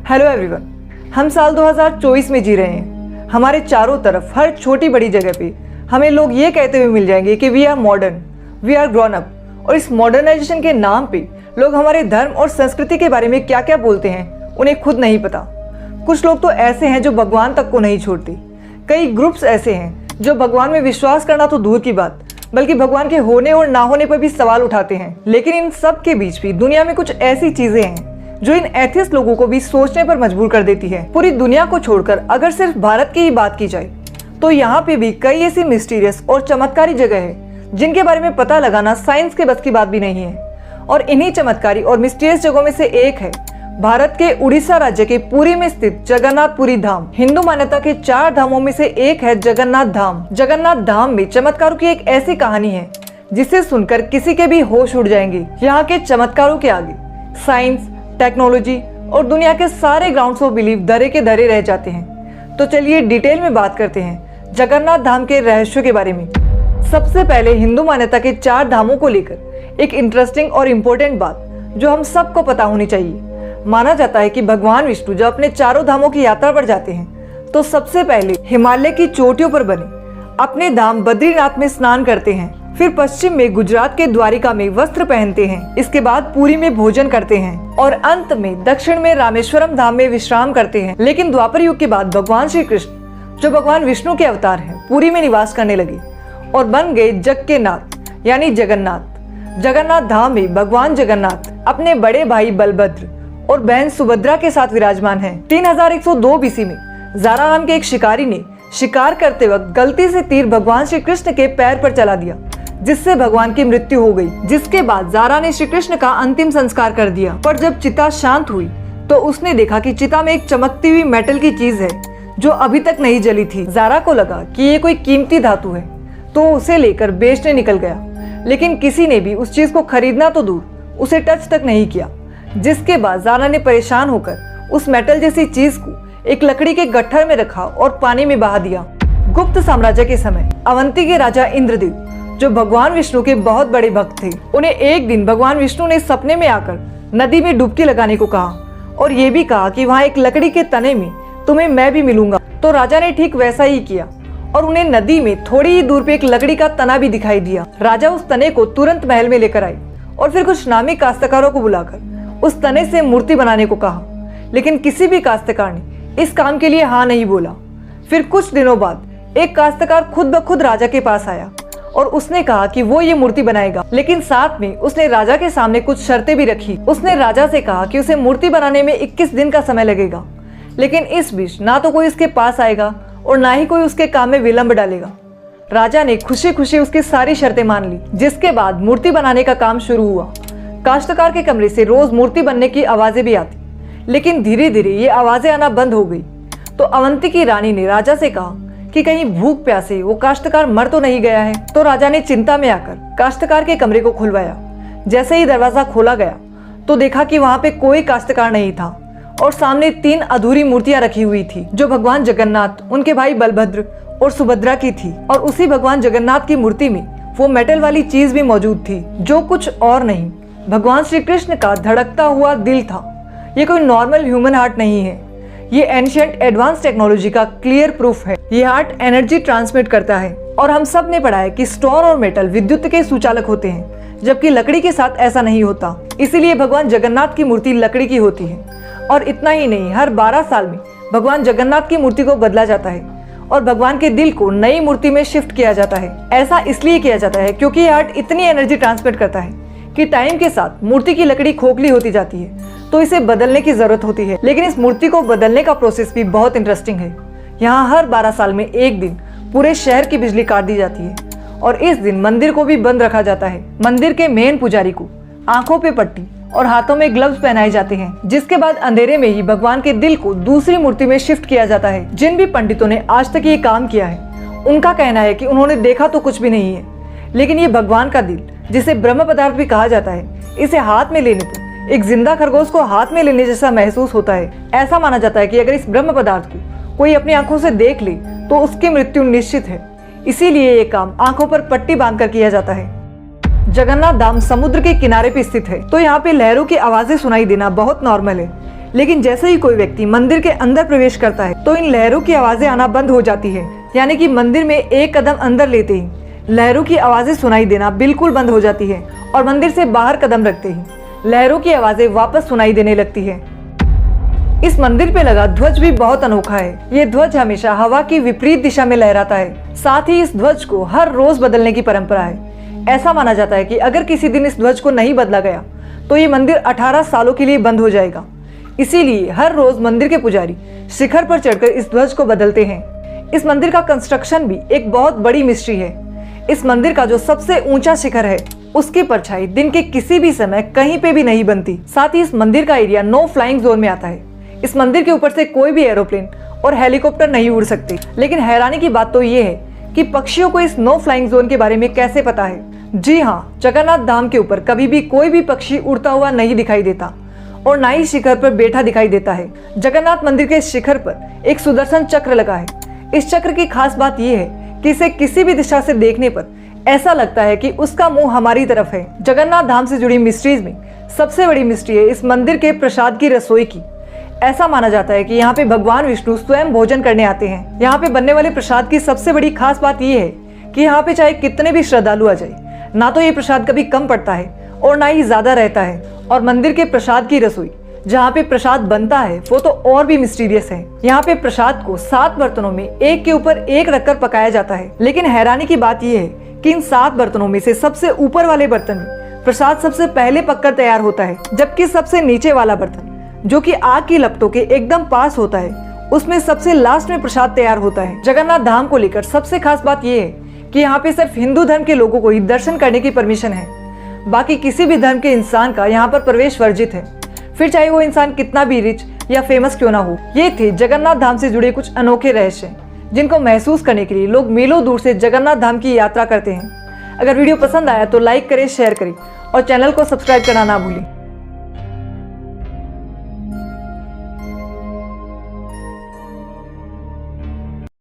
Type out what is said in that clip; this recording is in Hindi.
हेलो एवरीवन, हम साल 2024 में जी रहे हैं। हमारे चारों तरफ हर छोटी बड़ी जगह पे हमें लोग ये कहते हुए मिल जाएंगे कि we are modern, we are grown up. और इस मॉडर्नाइजेशन के नाम पे लोग हमारे धर्म और संस्कृति के बारे में क्या क्या बोलते हैं उन्हें खुद नहीं पता। कुछ लोग तो ऐसे हैं जो भगवान तक को नहीं छोड़ते। कई ग्रुप्स ऐसे हैं जो भगवान में विश्वास करना तो दूर की बात, बल्कि भगवान के होने और ना होने पर भी सवाल उठाते हैं। लेकिन इन सब के बीच भी दुनिया में कुछ ऐसी चीजें हैं जो इन एथियस्ट लोगों को भी सोचने पर मजबूर कर देती है। पूरी दुनिया को छोड़कर अगर सिर्फ भारत की ही बात की जाए तो यहाँ पे भी कई ऐसी मिस्टीरियस और चमत्कारी जगह है जिनके बारे में पता लगाना साइंस के बस की बात भी नहीं है। और इन्हीं चमत्कारी और मिस्टीरियस जगहों में से एक है भारत के उड़ीसा राज्य के पुरी में स्थित जगन्नाथपुरी धाम। हिंदू मान्यता के 4 धामों में से एक है जगन्नाथ धाम। जगन्नाथ धाम में चमत्कारों की एक ऐसी कहानी है जिसे सुनकर किसी के भी होश उड़ जाएंगे। यहाँ के चमत्कारों के आगे साइंस, टेक्नोलॉजी और दुनिया के सारे ग्राउंड्स ऑफ बिलीफ धरे के धरे रह जाते हैं। तो चलिए डिटेल में बात करते हैं जगन्नाथ धाम के रहस्यों के बारे में। सबसे पहले हिंदू मान्यता के 4 धामों को लेकर एक इंटरेस्टिंग और इम्पोर्टेंट बात जो हम सबको पता होनी चाहिए। माना जाता है कि भगवान विष्णु जब अपने चारों धामों की यात्रा पर जाते हैं तो सबसे पहले हिमालय की चोटियों पर बने अपने धाम बद्रीनाथ में स्नान करते हैं, फिर पश्चिम में गुजरात के द्वारिका में वस्त्र पहनते हैं, इसके बाद पुरी में भोजन करते हैं और अंत में दक्षिण में रामेश्वरम धाम में विश्राम करते हैं। लेकिन द्वापर युग के बाद भगवान श्री कृष्ण जो भगवान विष्णु के अवतार हैं पुरी में निवास करने लगे और बन गए जग के नाथ यानी जगन्नाथ। जगन्नाथ धाम में भगवान जगन्नाथ अपने बड़े भाई बलभद्र और बहन सुभद्रा के साथ विराजमान है। 3102 बीसी में जारा नाम के एक शिकारी ने शिकार करते वक्त गलती से तीर भगवान श्री कृष्ण के पैर पर चला दिया जिससे भगवान की मृत्यु हो गई। जिसके बाद जारा ने श्री कृष्ण का अंतिम संस्कार कर दिया। पर जब चिता शांत हुई तो उसने देखा कि चिता में एक चमकती हुई मेटल की चीज है जो अभी तक नहीं जली थी। जारा को लगा कि ये कोई कीमती धातु है तो उसे लेकर बेचने निकल गया, लेकिन किसी ने भी उस चीज को खरीदना तो दूर उसे टच तक नहीं किया। जिसके बाद जारा ने परेशान होकर उस मेटल जैसी चीज को एक लकड़ी के गट्ठर में रखा और पानी में बहा दिया। गुप्त साम्राज्य के समय अवंती के राजा इंद्रदेव जो भगवान विष्णु के बहुत बड़े भक्त थे, उन्हें एक दिन भगवान विष्णु ने सपने में आकर नदी में डुबकी लगाने को कहा और ये भी कहा कि वहाँ एक लकड़ी के तने में तुम्हें मैं भी मिलूंगा। तो राजा ने ठीक वैसा ही किया और उन्हें नदी में थोड़ी ही दूर पे एक लकड़ी का तना भी दिखाई दिया। राजा उस तने को तुरंत महल में लेकर आए और फिर कुछ नामी काश्तकारों को बुलाकर उस तने से मूर्ति बनाने को कहा, लेकिन किसी भी काश्तकार ने इस काम के लिए हाँ नहीं बोला। फिर कुछ दिनों बाद एक काश्तकार खुद ब खुद राजा के पास आया और उसने कहा कि वो ये मूर्ति बनाएगा, लेकिन साथ में उसने राजा के सामने कुछ शर्तें भी रखी। उसने राजा से कहा कि उसे मूर्ति बनाने में 21 दिन का समय लगेगा, लेकिन इस बीच ना तो कोई उसके पास आएगा और ना ही कोई उसके काम में विलंब डालेगा। राजा ने खुशी खुशी उसकी सारी शर्तें मान ली, जिसके बाद मूर्ति बनाने का काम शुरू हुआ। काश्तकार के कमरे से रोज मूर्ति बनने की आवाजें भी आती, लेकिन धीरे धीरे ये आवाजें आना बंद हो गई। तो अवंती की रानी ने राजा से कहा कि कहीं भूख प्यासे वो काश्तकार मर तो नहीं गया है। तो राजा ने चिंता में आकर काश्तकार के कमरे को खुलवाया। जैसे ही दरवाजा खोला गया तो देखा कि वहाँ पे कोई काश्तकार नहीं था और सामने 3 अधूरी मूर्तियां रखी हुई थी जो भगवान जगन्नाथ, उनके भाई बलभद्र और सुभद्रा की थी। और उसी भगवान जगन्नाथ की मूर्ति में वो मेटल वाली चीज भी मौजूद थी जो कुछ और नहीं, भगवान श्री कृष्ण का धड़कता हुआ दिल था। ये कोई नॉर्मल ह्यूमन हार्ट नहीं है, ये एंशिएंट एडवांस टेक्नोलॉजी का क्लियर प्रूफ है। ये हार्ट एनर्जी ट्रांसमिट करता है और हम सब ने पढ़ा है कि स्टोन और मेटल विद्युत के सुचालक होते हैं, जबकि लकड़ी के साथ ऐसा नहीं होता। इसीलिए भगवान जगन्नाथ की मूर्ति लकड़ी की होती है। और इतना ही नहीं, हर 12 साल में भगवान जगन्नाथ की मूर्ति को बदला जाता है और भगवान के दिल को नई मूर्ति में शिफ्ट किया जाता है। ऐसा इसलिए किया जाता है क्योंकि ये हार्ट इतनी एनर्जी ट्रांसमिट करता है कि टाइम के साथ मूर्ति की लकड़ी खोखली होती जाती है, तो इसे बदलने की जरूरत होती है। लेकिन इस मूर्ति को बदलने का प्रोसेस भी बहुत इंटरेस्टिंग है। यहाँ हर 12 साल में एक दिन पूरे शहर की बिजली काट दी जाती है और इस दिन मंदिर को भी बंद रखा जाता है। मंदिर के मेन पुजारी को आंखों पे पट्टी और हाथों में ग्लव्स पहनाए जाते हैं, जिसके बाद अंधेरे में ही भगवान के दिल को दूसरी मूर्ति में शिफ्ट किया जाता है। जिन भी पंडितों ने आज तक ये काम किया है उनका कहना है कि उन्होंने देखा तो कुछ भी नहीं है, लेकिन ये भगवान का दिल जिसे ब्रह्म पदार्थ भी कहा जाता है, इसे हाथ में लेने पर एक जिंदा खरगोश को हाथ में लेने जैसा महसूस होता है। ऐसा माना जाता है कि अगर इस ब्रह्म पदार्थ को कोई अपनी आंखों से देख ले तो उसकी मृत्यु निश्चित है। इसीलिए ये काम आंखों पर पट्टी बांधकर किया जाता है। जगन्नाथ धाम समुद्र के किनारे पे स्थित है, तो यहाँ पे लहरों की आवाजें सुनाई देना बहुत नॉर्मल है। लेकिन जैसे ही कोई व्यक्ति मंदिर के अंदर प्रवेश करता है तो इन लहरों की आवाजें आना बंद हो जाती है। यानी कि मंदिर में एक कदम अंदर लेते ही लहरों की आवाजें सुनाई देना बिल्कुल बंद हो जाती है और मंदिर से बाहर कदम रखते ही लहरों की आवाजें वापस सुनाई देने लगती है। इस मंदिर पे लगा ध्वज भी बहुत अनोखा है। ये ध्वज हमेशा हवा की विपरीत दिशा में लहराता है। साथ ही इस ध्वज को हर रोज बदलने की परंपरा है। ऐसा माना जाता है कि अगर किसी दिन इस ध्वज को नहीं बदला गया तो ये मंदिर 18 सालों के लिए बंद हो जाएगा। इसीलिए हर रोज मंदिर के पुजारी शिखर पर चढ़कर इस ध्वज को बदलते हैं। इस मंदिर का कंस्ट्रक्शन भी एक बहुत बड़ी मिस्ट्री है। इस मंदिर का जो सबसे ऊंचा शिखर है उसकी परछाई दिन के किसी भी समय कहीं पे भी नहीं बनती। साथ ही इस मंदिर का एरिया नो फ्लाइंग जोन में आता है। इस मंदिर के ऊपर से कोई भी एरोप्लेन और हेलीकॉप्टर नहीं उड़ सकते। लेकिन हैरानी की बात तो ये है कि पक्षियों को इस नो फ्लाइंग जोन के बारे में कैसे पता है। जी हाँ, जगन्नाथ धाम के ऊपर कभी भी कोई भी पक्षी उड़ता हुआ नहीं दिखाई देता और ना ही शिखर पर बैठा दिखाई देता है। जगन्नाथ मंदिर के शिखर पर एक सुदर्शन चक्र लगा है। इस चक्र की खास बात यह है कि इसे किसी भी दिशा से देखने पर ऐसा लगता है कि उसका मुंह हमारी तरफ है। जगन्नाथ धाम से जुड़ी मिस्ट्रीज में सबसे बड़ी मिस्ट्री है इस मंदिर के प्रसाद की रसोई की। ऐसा माना जाता है कि यहाँ पे भगवान विष्णु स्वयं भोजन करने आते हैं। यहाँ पे बनने वाले प्रसाद की सबसे बड़ी खास बात यह है कि यहाँ पे चाहे कितने भी श्रद्धालु आ जाए, ना तो ये प्रसाद कभी कम पड़ता है और ना ही ज्यादा रहता है। और मंदिर के प्रसाद की रसोई जहाँ पे प्रसाद बनता है वो तो और भी मिस्टीरियस है। यहाँ पे प्रसाद को 7 बर्तनों में एक के ऊपर एक रखकर पकाया जाता है। लेकिन हैरानी की बात यह है कि इन 7 बर्तनों में से सबसे ऊपर वाले बर्तन में प्रसाद सबसे पहले पककर तैयार होता है, जबकि सबसे नीचे वाला बर्तन जो कि आग की लपटों के एकदम पास होता है उसमें सबसे लास्ट में प्रसाद तैयार होता है। जगन्नाथ धाम को लेकर सबसे खास बात यह है कि यहाँ पे सिर्फ हिंदू धर्म के लोगों को ही दर्शन करने की परमिशन है। बाकी किसी भी धर्म के इंसान का यहाँ पर प्रवेश वर्जित है, फिर चाहे वो इंसान कितना भी रिच या फेमस क्यों ना हो। ये थे जगन्नाथ धाम से जुड़े कुछ अनोखे रहस्य जिनको महसूस करने के लिए लोग मीलों दूर से जगन्नाथ धाम की यात्रा करते हैं। अगर वीडियो पसंद आया तो लाइक करें, शेयर करें और चैनल को सब्सक्राइब करना ना भूलें।